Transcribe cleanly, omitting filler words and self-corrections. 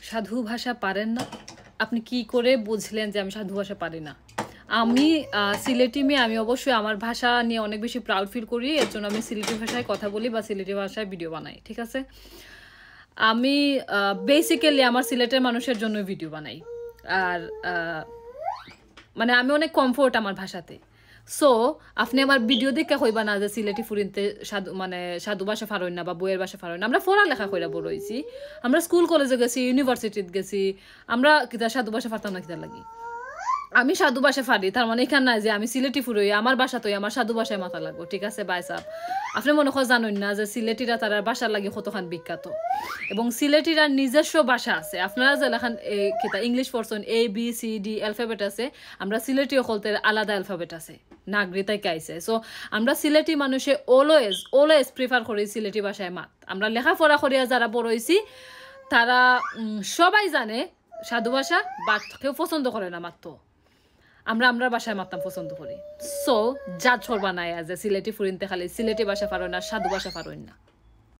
সাধু ভাষা পারেন না? আপনি কি করে বুঝলেন যে আমি সাধু ভাষা পারি না? আমি সিলেটি মেয়ে, আমি অবশ্যই আমার ভাষা নিয়ে অনেক বেশি প্রাউড ফিল করি। এর জন্য আমি সিলেটি ভাষায় কথা বলি বা সিলেটি ভাষায় ভিডিও বানাই। ঠিক আছে? আমি বেসিক্যালি আমার সিলেটের মানুষের জন্য ভিডিও বানাই। আর মানে আমি অনেক কমফোর্ট আমার ভাষাতে। সো আপনি আমার ভিডিও দেখে কইবা না যে সিলেটি ফুরিনতে সাধু মানে সাধু ভাষা ফারইন না বা বইয়ের ভাষা ফারইন না। আমরা পড়ালেখা কইরা বড় হইছি, আমরা স্কুল কলেজে গেছি, ইউনিভার্সিটিতে গেছি, আমরা কিতা সাধু ভাষা ফারতাম না কিতা লাগি? আমি সাধু ভাষা ফারি, তার মানে এখান নাই যে আমি সিলেটি ফুরই আমার বাসা তো আমার সাধু ভাষায় মাথা লাগবো। ঠিক আছে বাই সাব, আপনি মনে হয় জানেন না যে সিলেটিরা তার বাসার লাগে কতখান বিখ্যাত, এবং সিলেটিরা নিজস্ব ভাষা আছে। আপনারা যে লেখান কিতা ইংলিশ পড়ছেন ABCD অ্যালফাবেট আছে, আমরা সিলেটিও কলতে আলাদা অ্যালফাবেট আছে, নাগরিতাই কাইছে। সো আমরা সিলেটি মানুষে অলওয়েজ প্রিফার করি সিলেটি ভাষায় মাত। আমরা লেখাপড়া করিয়া যারা বড় হইছি তারা সবাই জানে সাধু ভাষা, বাট কেউ পছন্দ করে না মাত্র। আমরা বাসায় মারতাম পছন্দ করি। সো জাজ করবা নাই যে সিলেটি ফুরিনতে খালি সিলেটি ভাষা পারো না, সাধু ভাষা পারোই না।